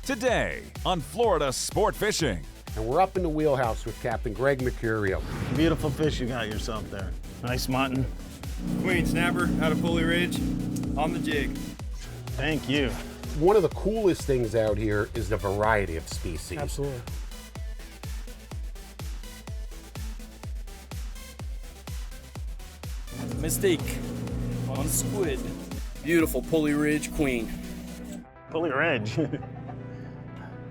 Today on Florida Sport Fishing. And we're up in the wheelhouse with Captain Greg Mercurio. Beautiful fish you got yourself there. Nice mutton. Queen snapper out of Pulley Ridge on the jig. Thank you. One of the coolest things out here is the variety of species. Absolutely. Mistake on squid. Beautiful Pulley Ridge queen. Pulley Ridge.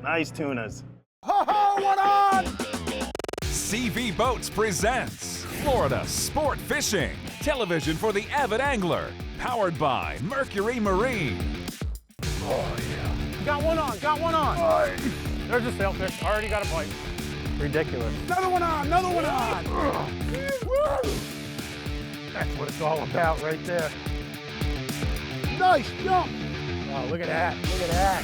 Nice tunas. Ho ho, what on? CV Boats presents Florida Sport Fishing. Television for the avid angler. Powered by Mercury Marine. Oh yeah. Got one on, got one on. Nice. There's a sailfish, already got a bite. Ridiculous. Another one on, another one on. Woo. That's what it's all about right there. Nice jump. Oh, look at that, look at that.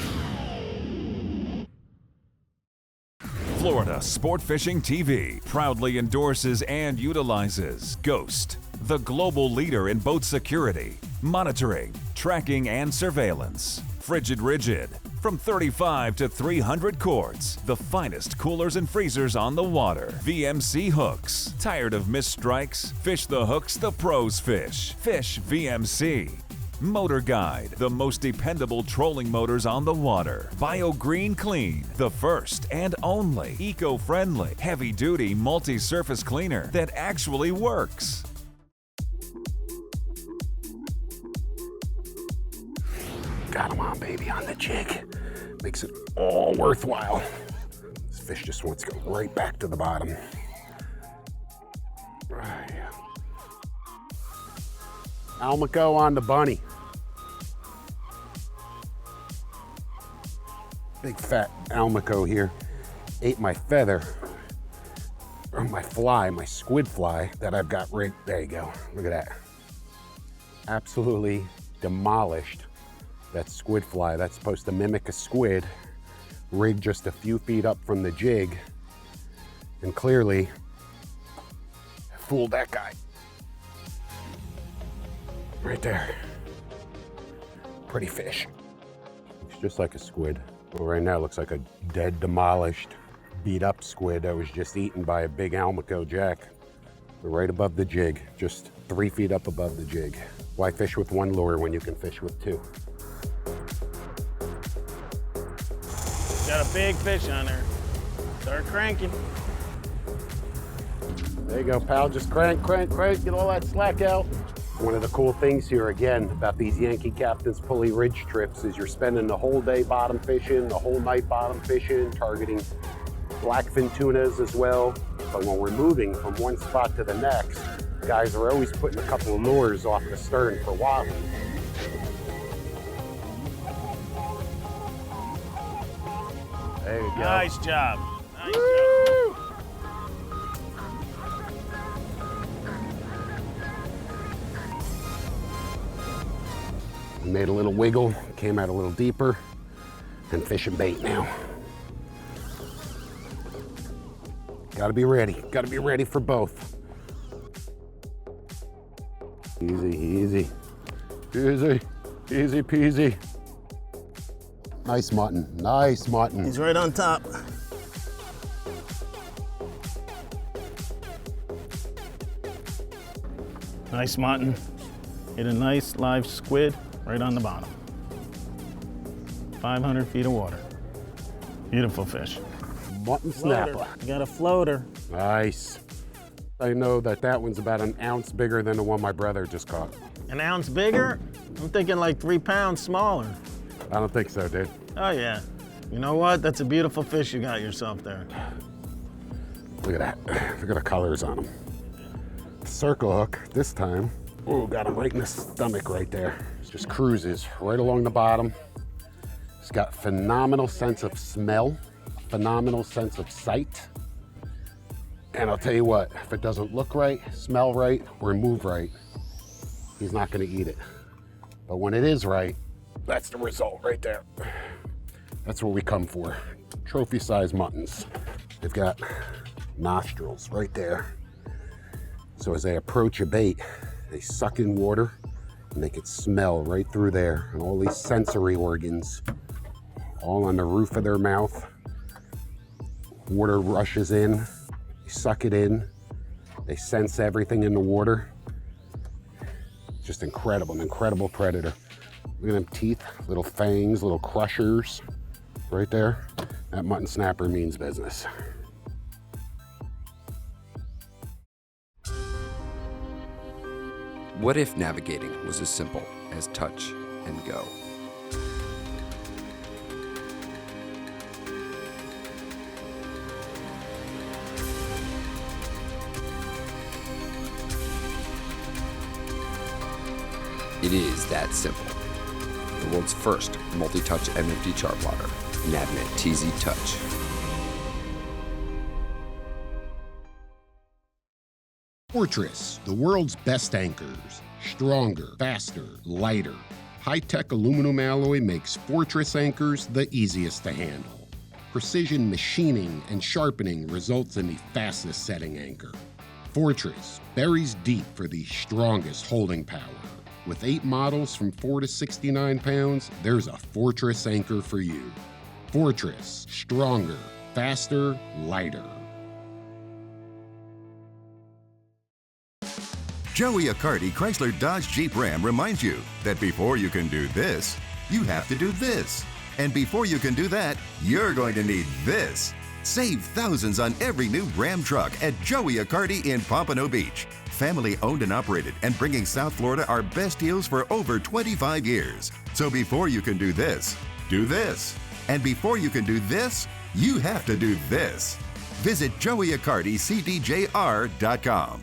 Florida Sport Fishing TV proudly endorses and utilizes Ghost, the global leader in boat security, monitoring, tracking, and surveillance. Frigid Rigid, from 35 to 300 quarts, the finest coolers and freezers on the water. VMC hooks. Tired of missed strikes? Fish the hooks the pros fish. Fish VMC. Motor Guide, the most dependable trolling motors on the water. BioGreen Clean, the first and only eco-friendly, heavy-duty multi-surface cleaner that actually works. Got him on, baby, on the jig. Makes it all worthwhile. This fish just wants to go right back to the bottom. Right. Almaco on the bunny. Big fat Almaco here. Ate my feather, or my fly, my squid fly that I've got rigged. There you go, look at that. Absolutely demolished that squid fly. That's supposed to mimic a squid, rigged just a few feet up from the jig, and clearly fooled that guy. Right there. Pretty fish. Looks just like a squid. Well, right now it looks like a dead, demolished, beat up squid that was just eaten by a big Almaco jack. We're right above the jig, just 3 feet up above the jig. Why fish with one lure when you can fish with two? Got a big fish on there. Start cranking. There you go, pal. Just crank, crank, crank. Get all that slack out. One of the cool things here, again, about these Yankee Captains Pulley Ridge trips is you're spending the whole day bottom fishing, the whole night bottom fishing, targeting blackfin tunas as well. But when we're moving from one spot to the next, guys are always putting a couple of lures off the stern for wahoo. There you go. Nice job. Nice Woo! job. Made a little wiggle, came out a little deeper, and fishing bait now. Gotta be ready for both. Easy, easy, easy, easy peasy. Nice mutton, nice mutton. He's right on top. Nice mutton. Hit a nice live squid right on the bottom. 500 feet of water. Beautiful fish. Mutton snapper. You got a floater. Nice. I know that one's about an ounce bigger than the one my brother just caught. An ounce bigger? I'm thinking like 3 pounds smaller. I don't think so, dude. Oh yeah. You know what? That's a beautiful fish you got yourself there. Look at that. Look at the colors on him. Circle hook this time. Oh, got him right in the stomach right there. Just cruises right along the bottom. He's got phenomenal sense of smell, phenomenal sense of sight. And I'll tell you what, if it doesn't look right, smell right, or move right, he's not gonna eat it. But when it is right, that's the result right there. That's what we come for. Trophy-sized muttons. They've got nostrils right there. So as they approach a bait, they suck in water and they can smell right through there. And all these sensory organs all on the roof of their mouth. Water rushes in, you suck it in, they sense everything in the water. Just incredible, an incredible predator. Look at them teeth, little fangs, little crushers right there. That mutton snapper means business. What if navigating was as simple as touch and go? It is that simple. The world's first multi-touch MFD chart plotter, Navnet TZ Touch. Fortress, the world's best anchors. Stronger, faster, lighter. High-tech aluminum alloy makes Fortress anchors the easiest to handle. Precision machining and sharpening results in the fastest setting anchor. Fortress buries deep for the strongest holding power. With 8 models from 4 to 69 pounds, there's a Fortress anchor for you. Fortress, stronger, faster, lighter. Joey Accardi Chrysler Dodge Jeep Ram reminds you that before you can do this, you have to do this. And before you can do that, you're going to need this. Save thousands on every new Ram truck at Joey Accardi in Pompano Beach. Family owned and operated, and bringing South Florida our best deals for over 25 years. So before you can do this. And before you can do this, you have to do this. Visit JoeyAccardiCDJR.com.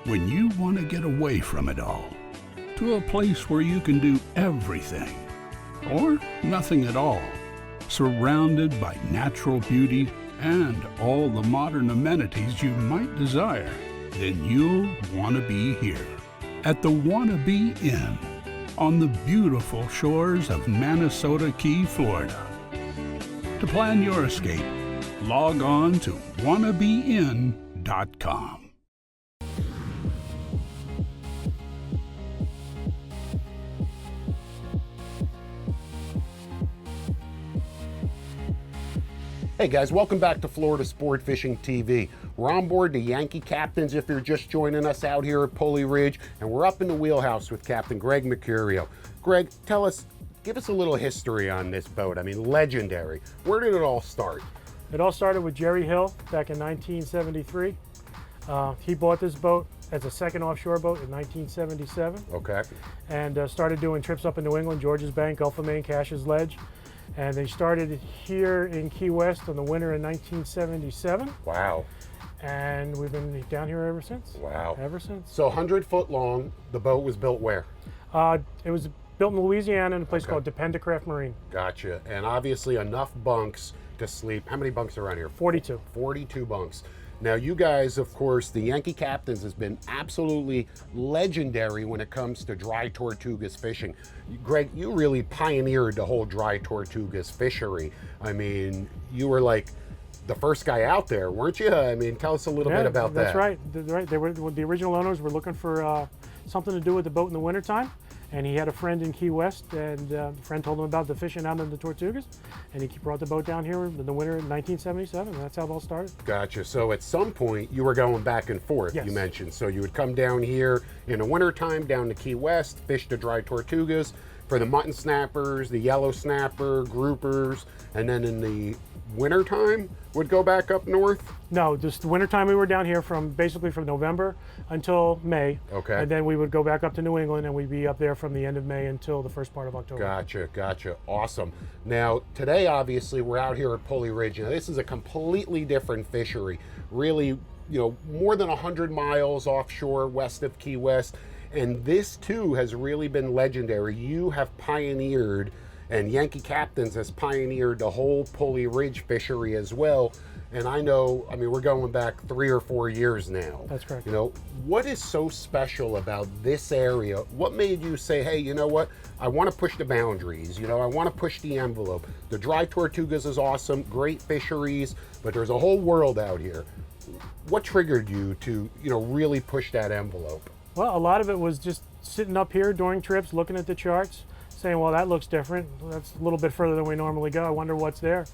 When you want to get away from it all, to a place where you can do everything, or nothing at all, surrounded by natural beauty and all the modern amenities you might desire, then you'll want to be here at the Wanna Be Inn on the beautiful shores of Manasota Key, Florida. To plan your escape, log on to wannabeinn.com. Hey guys, welcome back to Florida Sport Fishing TV. We're on board the Yankee Captains if you're just joining us out here at Pulley Ridge, and we're up in the wheelhouse with Captain Greg Mercurio. Greg, give us a little history on this boat. I mean, legendary. Where did it all start? It all started with Jerry Hill back in 1973. He bought this boat as a second offshore boat in 1977. Okay. And started doing trips up in New England, Georges Bank, Gulf of Maine, Cash's Ledge. And they started here in Key West in the winter in 1977. Wow. And we've been down here ever since. Wow. Ever since. So 100 foot long, the boat was built where? It was built in Louisiana in a place called Dependacraft Marine. Gotcha. And obviously enough bunks to sleep. How many bunks are around here? 42. 42 bunks. Now you guys, of course, the Yankee Captains has been absolutely legendary when it comes to dry Tortugas fishing. Greg, you really pioneered the whole dry Tortugas fishery. I mean, you were like the first guy out there, weren't you? I mean, tell us a little bit about that. That's right. They were, the original owners were looking for something to do with the boat in the wintertime. And he had a friend in Key West, and the friend told him about the fishing out in the Tortugas, and he brought the boat down here in the winter in 1977, and that's how it all started. Gotcha. So at some point, you were going back and forth, yes. You mentioned. So you would come down here in the wintertime, down to Key West, fish the dry Tortugas for the mutton snappers, the yellow snapper, groupers, and then in the wintertime, would go back up north? No, just the wintertime we were down here basically from November until May. Okay. And then we would go back up to New England, and we'd be up there from the end of May until the first part of October. Gotcha. Awesome. Now, today, obviously, we're out here at Pulley Ridge. Now, this is a completely different fishery. Really, more than 100 miles offshore west of Key West. And this, too, has really been legendary. You have pioneered, and Yankee Captains has pioneered the whole Pulley Ridge fishery as well. And I mean, we're going back 3 or 4 years now. That's correct. What is so special about this area? What made you say, hey, you know what? I want to push the boundaries. I want to push the envelope. The dry Tortugas is awesome, great fisheries, but there's a whole world out here. What triggered you to, really push that envelope? Well, a lot of it was just sitting up here during trips, looking at the charts, saying, well, that looks different. That's a little bit further than we normally go. I wonder what's there.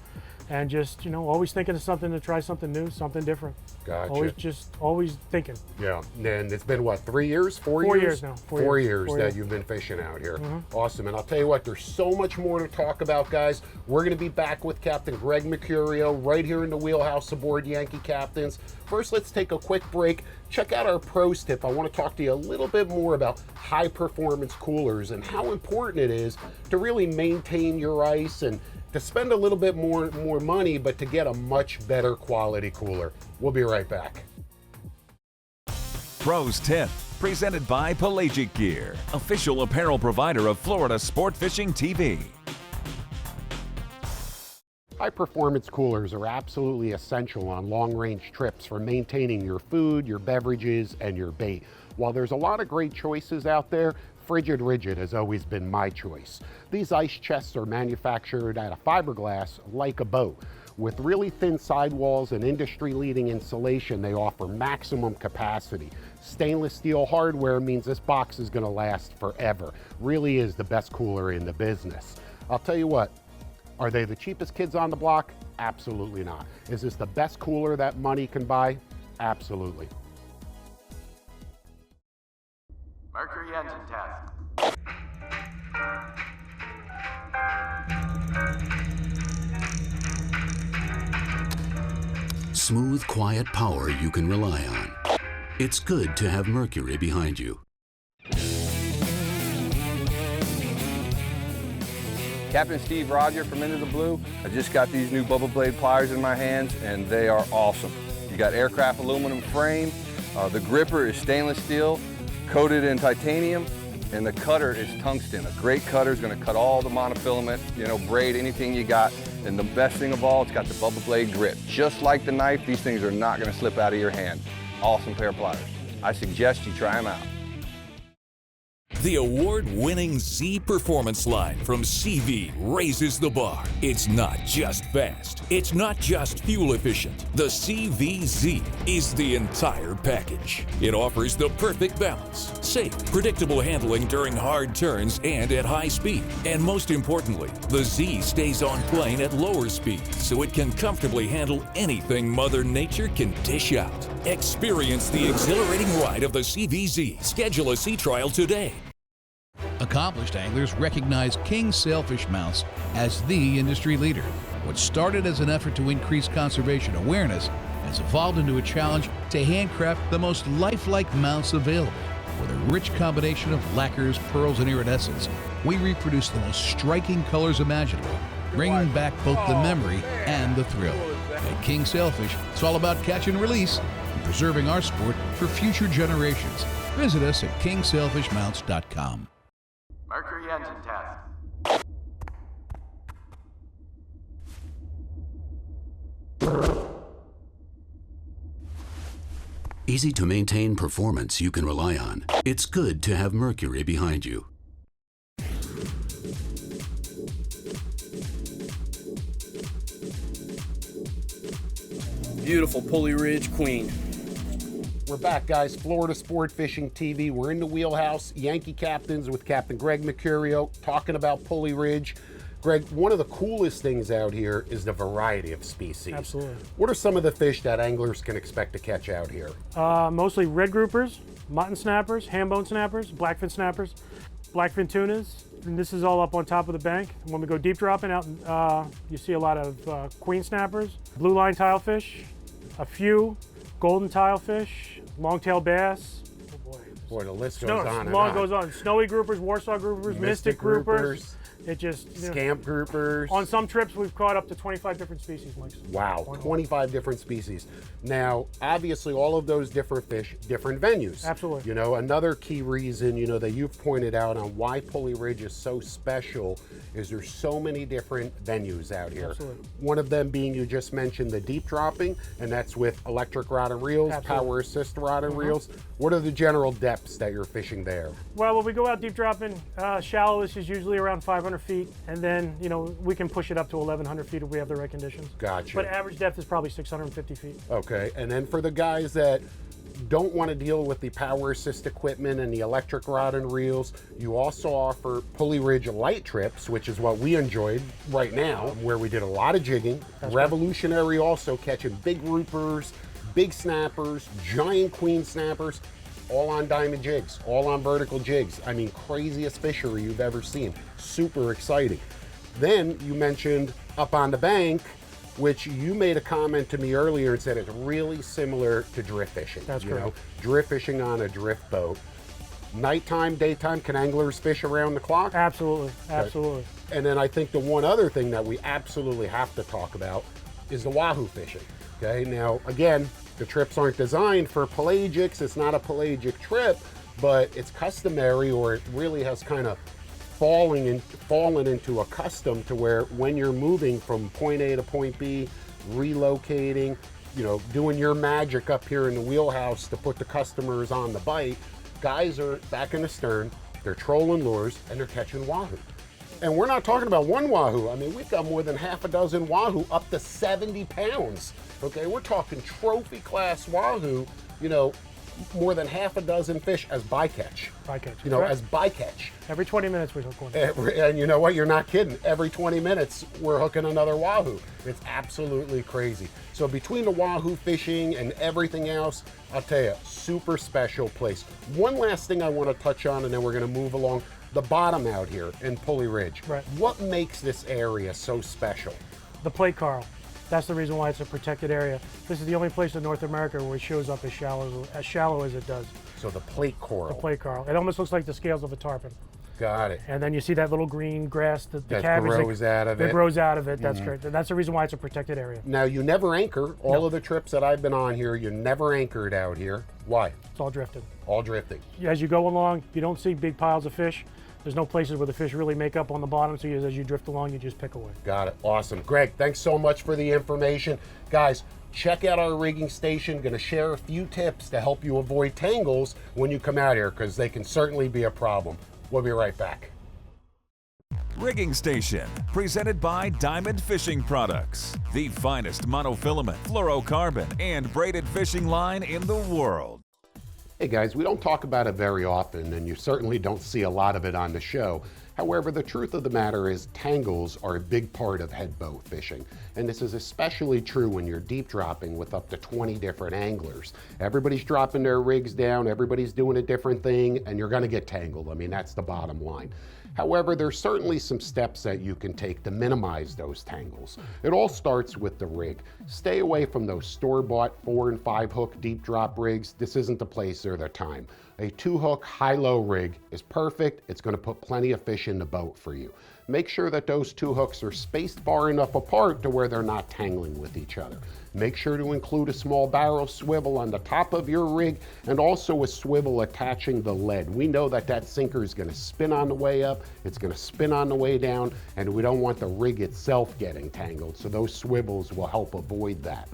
And just, you know, always thinking of something to try something new, something different. Gotcha. Always thinking. Yeah, and it's been what, 3 years, 4 years? 4 years now. 4 years that you've been fishing out here. Awesome, and I'll tell you what, there's so much more to talk about, guys. We're gonna be back with Captain Greg Mercurio right here in the wheelhouse aboard Yankee Captains. First, let's take a quick break. Check out our pros tip. I wanna talk to you a little bit more about high performance coolers and how important it is to really maintain your ice and to spend a little bit more money, but to get a much better quality cooler. We'll be right back. Pros Tip, presented by Pelagic Gear, official apparel provider of Florida Sport Fishing TV. High performance coolers are absolutely essential on long range trips for maintaining your food, your beverages, and your bait. While there's a lot of great choices out there, Frigid Rigid has always been my choice. These ice chests are manufactured out of fiberglass like a boat. With really thin sidewalls and industry-leading insulation, they offer maximum capacity. Stainless steel hardware means this box is gonna last forever. Really is the best cooler in the business. I'll tell you what, are they the cheapest kids on the block? Absolutely not. Is this the best cooler that money can buy? Absolutely. Mercury engine test. Smooth, quiet power you can rely on. It's good to have Mercury behind you. Captain Steve Roger from Into the Blue. I just got these new bubble blade pliers in my hands and they are awesome. You got aircraft aluminum frame. The gripper is stainless steel, coated in titanium, and the cutter is tungsten. A great cutter is going to cut all the monofilament, braid, anything you got. And the best thing of all, it's got the bubble blade grip. Just like the knife, these things are not going to slip out of your hand. Awesome pair of pliers. I suggest you try them out. The award-winning Z Performance line from CV raises the bar. It's not just fast. It's not just fuel efficient. The CVZ is the entire package. It offers the perfect balance, safe, predictable handling during hard turns and at high speed. And most importantly, the Z stays on plane at lower speeds, so it can comfortably handle anything Mother Nature can dish out. Experience the exhilarating ride of the CVZ. Schedule a sea trial today. Accomplished anglers recognize King sailfish mounts as the industry leader. What started as an effort to increase conservation awareness has evolved into a challenge to handcraft the most lifelike mounts available. With a rich combination of lacquers, pearls, and iridescence, we reproduce the most striking colors imaginable, bringing back both the memory and the thrill. At King Sailfish, it's all about catch and release and preserving our sport for future generations. Visit us at kingsailfishmounts.com. Mercury engine test. Easy to maintain performance you can rely on. It's good to have Mercury behind you. Beautiful Pulley Ridge Queen. We're back, guys. Florida Sport Fishing TV. We're in the wheelhouse. Yankee Captains with Captain Greg Mercurio talking about Pulley Ridge. Greg, one of the coolest things out here is the variety of species. Absolutely. What are some of the fish that anglers can expect to catch out here? Mostly red groupers, mutton snappers, ham bone snappers, blackfin snappers, blackfin tunas. And this is all up on top of the bank. When we go deep dropping out, you see a lot of queen snappers, blue line tilefish, a few golden tilefish, long-tailed bass. Oh boy. Boy, the list goes on and long on. goes on. Snowy groupers, Warsaw groupers, mystic groupers. It just scamp groupers. On some trips, we've caught up to 25 different species, Mike. Wow, 25 different species. Now, obviously, all of those different fish, different venues. Absolutely. Another key reason, that you've pointed out on why Pulley Ridge is so special is there's so many different venues out here. Absolutely. One of them being, you just mentioned the deep dropping, and that's with electric rod and reels, Absolutely. power assist rod and reels. What are the general depths that you're fishing there? Well, when we go out deep dropping, shallowest is usually around 500 feet, and then, we can push it up to 1,100 feet if we have the right conditions. Gotcha. But average depth is probably 650 feet. Okay, and then for the guys that don't want to deal with the power assist equipment and the electric rod and reels, you also offer Pulley Ridge Lite trips, which is what we enjoyed right now, where we did a lot of jigging. That's revolutionary also, catching big groupers, big snappers, giant queen snappers, all on diamond jigs, all on vertical jigs. I mean, craziest fishery you've ever seen. Super exciting. Then you mentioned Up on the Bank, which you made a comment to me earlier and said it's really similar to drift fishing. That's correct. Drift fishing on a drift boat. Nighttime, daytime, can anglers fish around the clock? Absolutely, absolutely. And then I think the one other thing that we absolutely have to talk about is the wahoo fishing. Okay, now again, the trips aren't designed for pelagics. It's not a pelagic trip, but it's customary, or it really has kind of fallen into a custom to where when you're moving from point A to point B, relocating, you know, doing your magic up here in the wheelhouse to put the customers on the bite, guys are back in the stern, they're trolling lures, and they're catching wahoo. And we're not talking about one wahoo. I mean, we've got more than half a dozen wahoo, up to 70 pounds. Okay, we're talking trophy class wahoo, you know, more than half a dozen fish as bycatch. Bycatch. You know, as bycatch. Every 20 minutes we hook one. And you know what? You're not kidding. Every 20 minutes we're hooking another wahoo. It's absolutely crazy. So between the wahoo fishing and everything else, I'll tell you, super special place. One last thing I want to touch on, and then we're going to move along. The bottom out here in Pulley Ridge. Right. What makes this area so special? The plate coral. That's the reason why it's a protected area. This is the only place in North America where it shows up as shallow as it does. So the plate coral. The plate coral. It almost looks like the scales of a tarpon. Got it. And then you see that little green grass, the that cabbage grows out of it. That grows out of it. That's correct. And that's the reason why it's a protected area. Now, you never anchor. All of the trips that I've been on here, you never anchored out here. Why? It's all drifted. All drifting. As you go along, you don't see big piles of fish. There's no places where the fish really make up on the bottom, so as you drift along, you just pick away. Got it. Awesome. Greg, thanks so much for the information. Guys, check out our rigging station. Going to share a few tips to help you avoid tangles when you come out here, because they can certainly be a problem. We'll be right back. Rigging Station, presented by Diamond Fishing Products, the finest monofilament, fluorocarbon, and braided fishing line in the world. Hey guys, we don't talk about it very often, and you certainly don't see a lot of it on the show. However, the truth of the matter is tangles are a big part of headboat fishing, and this is especially true when you're deep dropping with up to 20 different anglers. Everybody's dropping their rigs down, everybody's doing a different thing, and you're gonna get tangled. I mean, that's the bottom line. However, there's certainly some steps that you can take to minimize those tangles. It all starts with the rig. Stay away from those store-bought 4 and 5 hook deep drop rigs. This isn't the place or the time. A 2-hook high-low rig is perfect. It's going to put plenty of fish in the boat for you. Make sure that those 2 hooks are spaced far enough apart to where they're not tangling with each other. Make sure to include a small barrel swivel on the top of your rig, and also a swivel attaching the lead. We know that that sinker is going to spin on the way up, it's going to spin on the way down, and we don't want the rig itself getting tangled, so those swivels will help avoid that.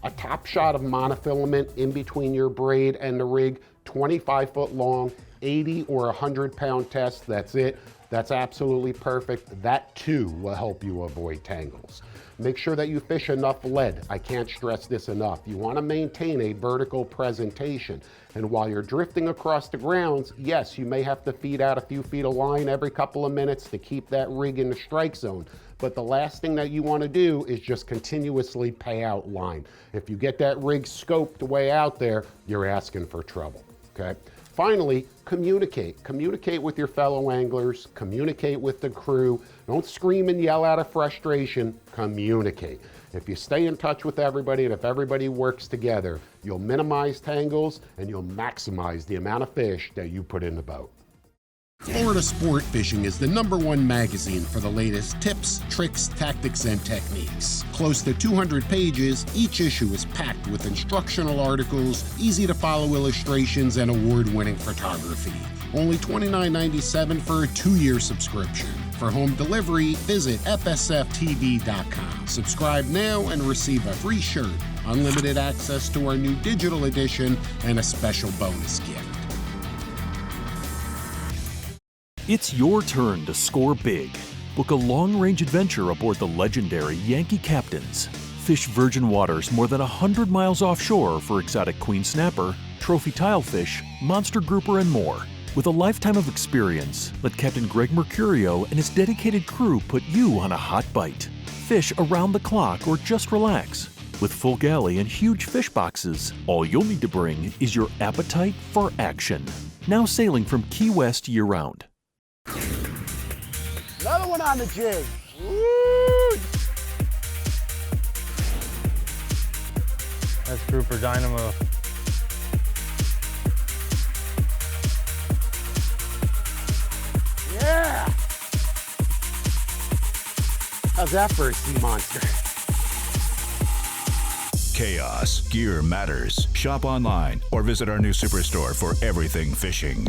A top shot of monofilament in between your braid and the rig, 25 foot long, 80 or 100 pound test, that's it. That's absolutely perfect. That too will help you avoid tangles. Make sure that you fish enough lead. I can't stress this enough. You want to maintain a vertical presentation. And while you're drifting across the grounds, yes, you may have to feed out a few feet of line every couple of minutes to keep that rig in the strike zone. But the last thing that you want to do is just continuously pay out line. If you get that rig scoped way out there, you're asking for trouble, okay? Finally, communicate. Communicate with your fellow anglers, communicate with the crew. Don't scream and yell out of frustration, communicate. If you stay in touch with everybody and if everybody works together, you'll minimize tangles and you'll maximize the amount of fish that you put in the boat. Florida Sport Fishing is the #1 magazine for the latest tips, tricks, tactics, and techniques. Close to 200 pages, each issue is packed with instructional articles, easy-to-follow illustrations, and award-winning photography. Only $29.97 for a 2-year subscription. For home delivery, visit FSFTV.com. Subscribe now and receive a free shirt, unlimited access to our new digital edition, and a special bonus gift. It's your turn to score big. Book a long-range adventure aboard the legendary Yankee Captains. Fish virgin waters more than 100 miles offshore for exotic queen snapper, trophy tilefish, monster grouper, and more. With a lifetime of experience, let Captain Greg Mercurio and his dedicated crew put you on a hot bite. Fish around the clock or just relax. With full galley and huge fish boxes, all you'll need to bring is your appetite for action. Now sailing from Key West year-round. Another one on the jig. Woo! That's grouper dynamo. Yeah! How's that for a sea monster? Chaos. Gear matters. Shop online or visit our new superstore for everything fishing.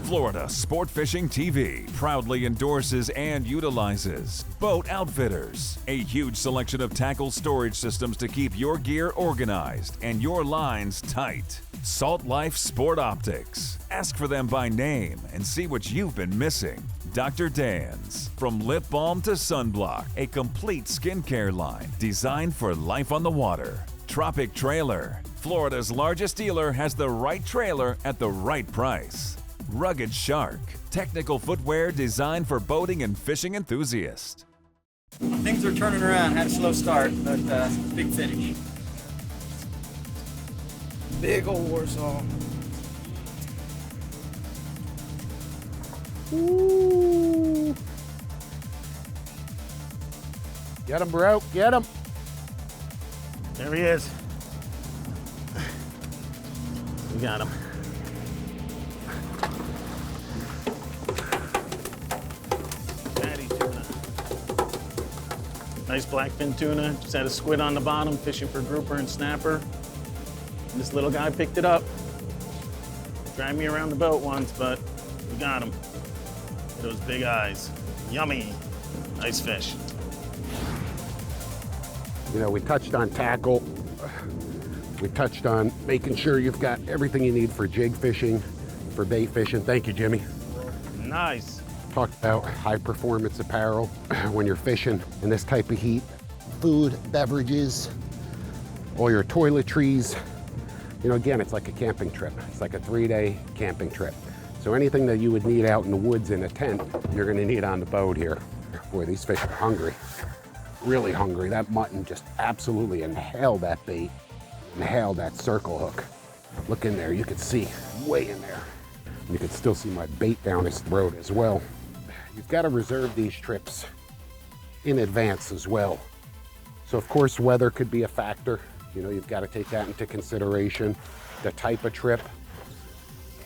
Florida Sport Fishing TV proudly endorses and utilizes Boat Outfitters, a huge selection of tackle storage systems to keep your gear organized and your lines tight. Salt Life Sport Optics. Ask for them by name and see what you've been missing. Dr. Dan's. From lip balm to sunblock, a complete skincare line designed for life on the water. Tropic Trailer. Florida's largest dealer has the right trailer at the right price. Rugged Shark. Technical footwear designed for boating and fishing enthusiasts. Things are turning around. Had a slow start, but big finish. Big old Warsaw. Ooh. Get him, bro. Get him. There he is. We got him. Fatty tuna. Nice blackfin tuna. Just had a squid on the bottom, fishing for grouper and snapper. And this little guy picked it up. Dragged me around the boat once, but we got him. Those big eyes. Yummy. Nice fish. You know, we touched on tackle. We touched on making sure you've got everything you need for jig fishing, for bait fishing. Thank you, Jimmy. Nice. Talked about high performance apparel when you're fishing in this type of heat. Food, beverages, all your toiletries. You know, again, it's like a camping trip. It's like a 3-day camping trip. So anything that you would need out in the woods in a tent, you're gonna need on the boat here. Boy, these fish are hungry, really hungry. That mutton just absolutely inhaled that bait, inhaled that circle hook. Look in there, you can see way in there. You can still see my bait down his throat as well. You've gotta reserve these trips in advance as well. So of course, weather could be a factor. You know, you've gotta take that into consideration, the type of trip.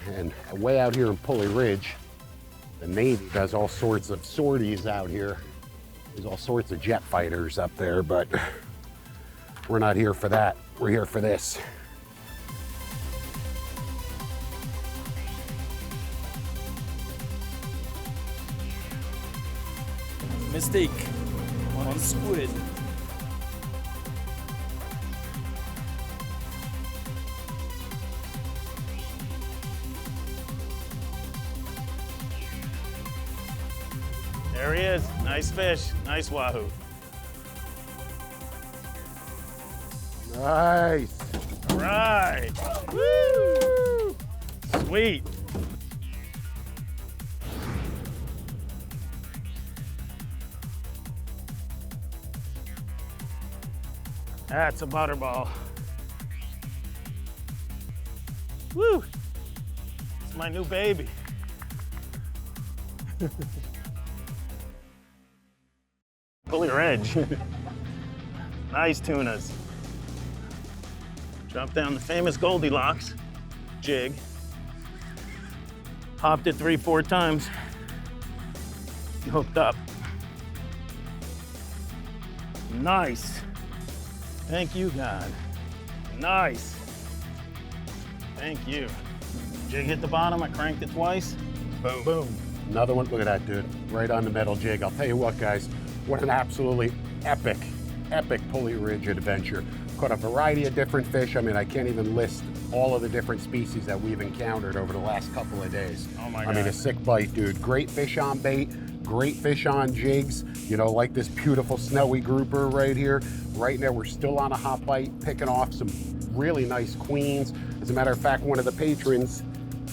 And way out here in Pulley Ridge, the Navy does all sorts of sorties out here. There's all sorts of jet fighters up there, but we're not here for that. We're here for this. Mistake. One squid. There he is. Nice fish. Nice wahoo. Nice. All right. Woo! Sweet. That's a butterball. Woo! It's my new baby. Pulley Ridge. Nice tunas. Dropped down the famous Goldilocks jig. Hopped it 3-4 times. And hooked up. Nice. Thank you, God. Nice. Thank you. Jig hit the bottom, I cranked it twice. Boom. Boom. Another one, look at that, dude. Right on the metal jig. I'll tell you what, guys, what an absolutely epic Pulley Ridge adventure. Caught a variety of different fish. I mean, I can't even list all of the different species that we've encountered over the last couple of days. Oh my I God. mean, a sick bite, dude. Great fish on bait, Great fish on jigs, you know, like this beautiful snowy grouper right here. Right now, we're still on a hot bite, picking off some really nice queens. As a matter of fact, one of the patrons,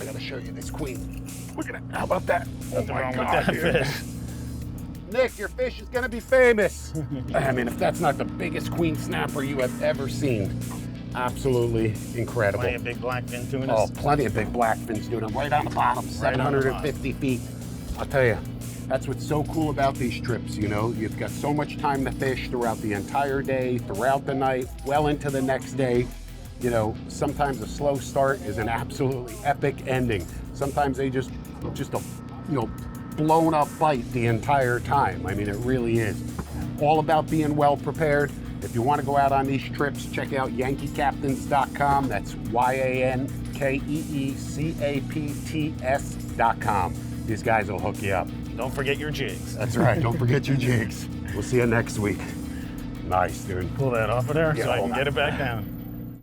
I gotta show you this queen. Look at it, how about that? Nothing wrong with that fish. Nick, your fish is gonna be famous. I mean, if that's not the biggest queen snapper you have ever seen, absolutely incredible. Plenty of big blackfin tunas. Oh, plenty of big blackfins tuna, right on the bottom, Right on the 750 feet. I'll tell you, that's what's so cool about these trips, you know? You've got so much time to fish throughout the entire day, throughout the night, well into the next day. You know, sometimes a slow start is an absolutely epic ending. Sometimes they just a, you know, blown up bite the entire time. I mean, it really is. All about being well prepared. If you want to go out on these trips, check out yankeecaptains.com. That's YANKEECAPTS.com. These guys will hook you up. Don't forget your jigs. That's right, don't forget your jigs. We'll see you next week. Nice, dude. Pull that off of there Yeah, so I hold can on. get it back down.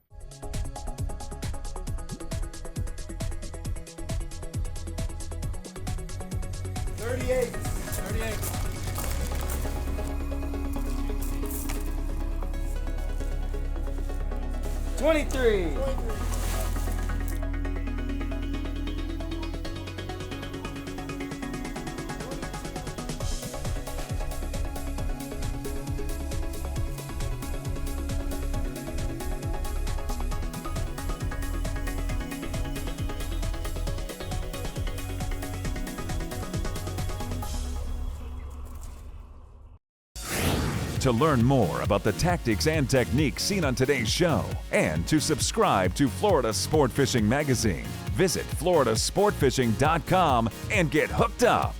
To learn more about the tactics and techniques seen on today's show and to subscribe to Florida Sport Fishing Magazine, visit floridasportfishing.com and get hooked up.